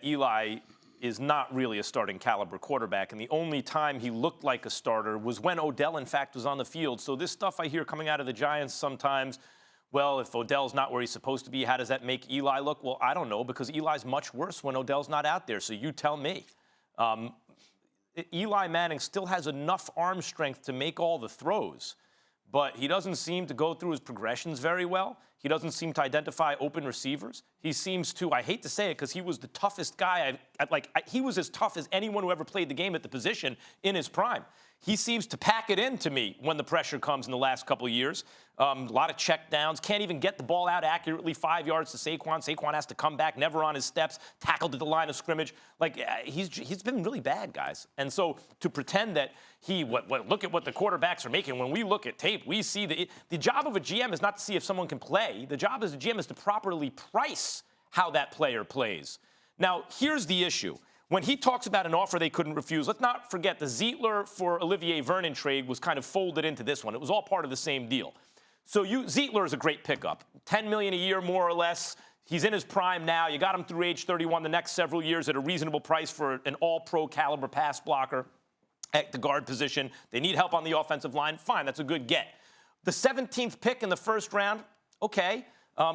Eli is not really a starting caliber quarterback, and the only time he looked like a starter was when Odell, in fact, was on the field. So this stuff I hear coming out of the Giants sometimes, well, if Odell's not where he's supposed to be, how does that make Eli look? Well, I don't know, because Eli's much worse when Odell's not out there, so you tell me. Eli Manning still has enough arm strength to make all the throws, but he doesn't seem to go through his progressions very well. He doesn't seem to identify open receivers. He seems to, I hate to say it, because he was the toughest guy. He was as tough as anyone who ever played the game at the position in his prime. He seems to pack it in to me when the pressure comes in the last couple of years. A lot of check downs. Can't even get the ball out accurately 5 yards to Saquon. Saquon has to come back, never on his steps, tackled at the line of scrimmage. He's been really bad, guys. And so to pretend that look at what the quarterbacks are making. When we look at tape, we see the job of a GM is not to see if someone can play. The job as a GM is to properly price how that player plays. Now, here's the issue. When he talks about an offer they couldn't refuse, let's not forget the Zeitler for Olivier Vernon trade was kind of folded into this one. It was all part of the same deal. So Zeitler is a great pickup. $10 million a year, more or less. He's in his prime now. You got him through age 31 the next several years at a reasonable price for an all-pro caliber pass blocker at the guard position. They need help on the offensive line. Fine, that's a good get. The 17th pick in the first round, okay.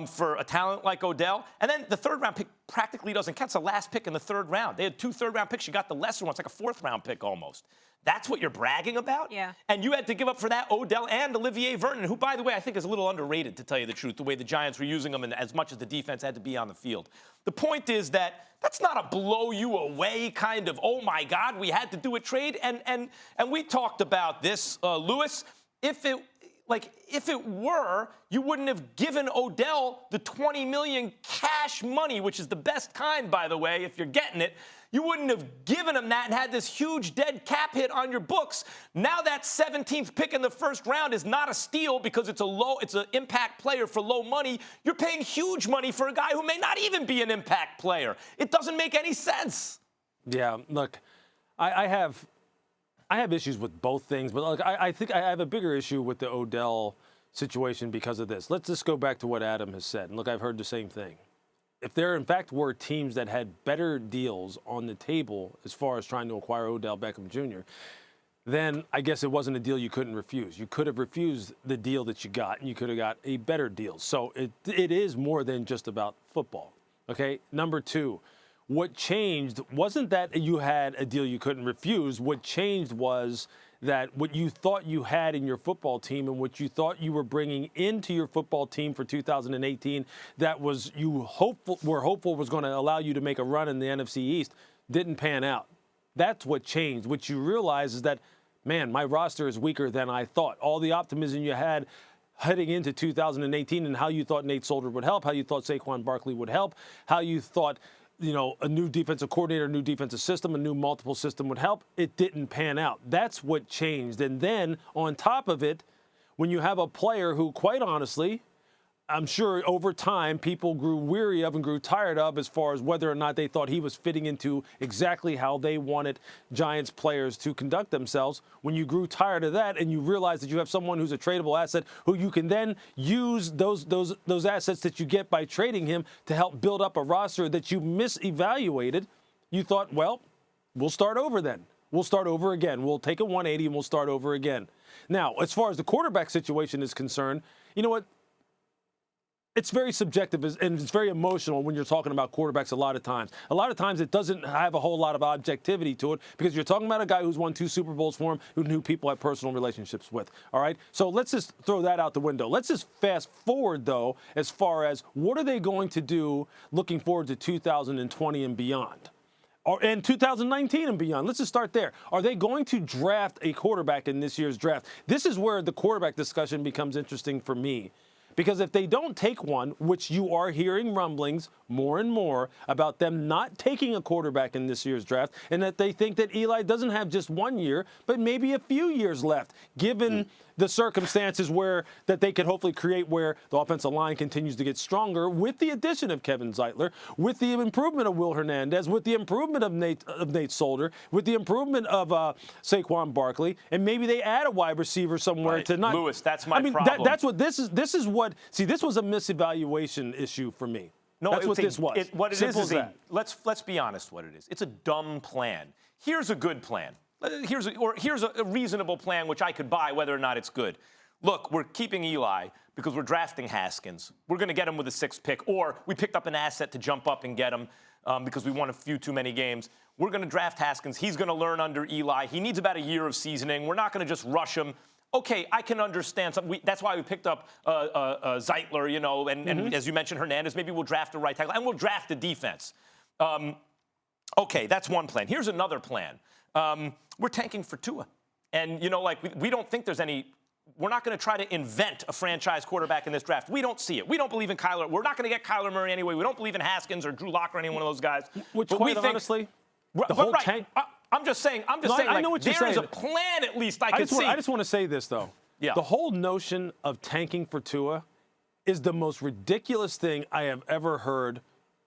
For a talent like Odell. And then the third-round pick practically doesn't count. It's the last pick in the third round. They had 2 third-round picks. You got the lesser one. It's like a fourth-round pick almost. That's what you're bragging about? Yeah. And you had to give up for that Odell and Olivier Vernon, who, by the way, I think is a little underrated, to tell you the truth, the way the Giants were using him and as much as the defense had to be on the field. The point is that that's not a blow-you-away kind of, oh, my God, we had to do a trade. And we talked about this, Lewis. If it were, you wouldn't have given Odell the $20 million cash money, which is the best kind, by the way, if you're getting it. You wouldn't have given him that and had this huge dead cap hit on your books. Now that 17th pick in the first round is not a steal because it's an impact player for low money. You're paying huge money for a guy who may not even be an impact player. It doesn't make any sense. Yeah, look, I have issues with both things, but look, I think I have a bigger issue with the Odell situation because of this. Let's just go back to what Adam has said. And look, I've heard the same thing. If there, in fact, were teams that had better deals on the table as far as trying to acquire Odell Beckham Jr., then I guess it wasn't a deal you couldn't refuse. You could have refused the deal that you got, and you could have got a better deal. So it is more than just about football, okay? Number two, what changed wasn't that you had a deal you couldn't refuse. What changed was that what you thought you had in your football team and what you thought you were bringing into your football team for 2018 that was were hopeful was going to allow you to make a run in the NFC East didn't pan out. That's what changed. What you realize is that, man, my roster is weaker than I thought. All the optimism you had heading into 2018 and how you thought Nate Solder would help, how you thought Saquon Barkley would help, how you thought a new defensive coordinator, a new defensive system, a new multiple system would help. It didn't pan out. That's what changed. And then on top of it, when you have a player who, quite honestly, I'm sure over time people grew weary of and grew tired of as far as whether or not they thought he was fitting into exactly how they wanted Giants players to conduct themselves. When you grew tired of that and you realize that you have someone who's a tradable asset who you can then use those assets that you get by trading him to help build up a roster that you misevaluated, you thought, well, we'll start over then. We'll start over again. We'll take a 180 and we'll start over again. Now, as far as the quarterback situation is concerned, you know what? It's very subjective and it's very emotional when you're talking about quarterbacks a lot of times. A lot of times it doesn't have a whole lot of objectivity to it because you're talking about a guy who's won 2 Super Bowls for him, who people have personal relationships with, all right? So let's just throw that out the window. Let's just fast forward, though, as far as what are they going to do looking forward to 2020 and beyond? And 2019 and beyond. Let's just start there. Are they going to draft a quarterback in this year's draft? This is where the quarterback discussion becomes interesting for me. Because if they don't take one, which you are hearing rumblings more and more about them not taking a quarterback in this year's draft, and that they think that Eli doesn't have just 1 year, but maybe a few years left, given the circumstances that they could hopefully create where the offensive line continues to get stronger with the addition of Kevin Zeitler, with the improvement of Will Hernandez, with the improvement of Nate Solder, with the improvement of Saquon Barkley, and maybe they add a wide receiver somewhere to not. Lewis, that's my problem. That's what this is. This was a misevaluation issue for me. No, That's what this was. What it Simple is as that. let's be honest. What it is, it's a dumb plan. Here's a good plan. Here's a reasonable plan which I could buy whether or not it's good. Look, we're keeping Eli because we're drafting Haskins. We're going to get him with a 6th pick, or we picked up an asset to jump up and get him because we won a few too many games. We're going to draft Haskins. He's going to learn under Eli. He needs about a year of seasoning. We're not going to just rush him. Okay, I can understand. That's why we picked up Zeitler, you know, and as you mentioned, Hernandez. Maybe we'll draft a right tackle, and we'll draft the defense. Okay, that's one plan. Here's another plan. We're tanking for Tua. And, you know, like, we don't think there's any – we're not going to try to invent a franchise quarterback in this draft. We don't see it. We don't believe in Kyler. We're not going to get Kyler Murray anyway. We don't believe in Haskins or Drew Lock or any one of those guys. Which, quite honestly, the whole tank – I'm just saying, like, I know what you're saying. There is a plan at least I can see. I just want to say this, though. Yeah. The whole notion of tanking for Tua is the most ridiculous thing I have ever heard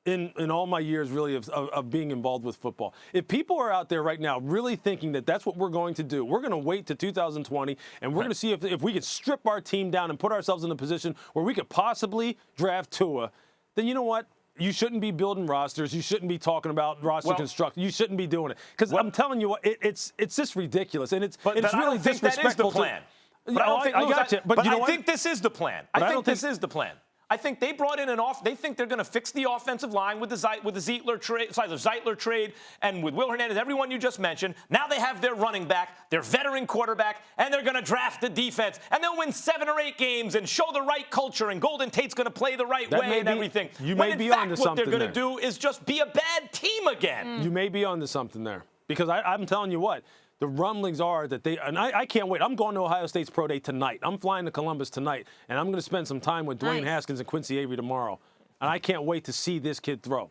in all my years, really, of being involved with football. If people are out there right now really thinking that that's what we're going to do, we're going to wait to 2020, and we're going to see if we could strip our team down and put ourselves in a position where we could possibly draft Tua, then you know what? You shouldn't be building rosters. You shouldn't be talking about roster construction. You shouldn't be doing it. Because I'm telling you what, it's just ridiculous. And it's really I don't think that is the plan. But I got you. But I think this is the plan. I think this is the plan. I think they brought in they think they're going to fix the offensive line with the Zeitler trade and with Will Hernandez, everyone you just mentioned. Now they have their running back, their veteran quarterback, and they're going to draft the defense. And they'll win 7 or 8 games and show the right culture, and Golden Tate's going to play the right way and everything. You may be onto something there. What they're going to do is just be a bad team again. You may be onto something there. Because I'm telling you what, the rumblings are that I can't wait. I'm going to Ohio State's Pro Day tonight. I'm flying to Columbus tonight, and I'm going to spend some time with Dwayne Haskins and Quincy Avery tomorrow. And I can't wait to see this kid throw.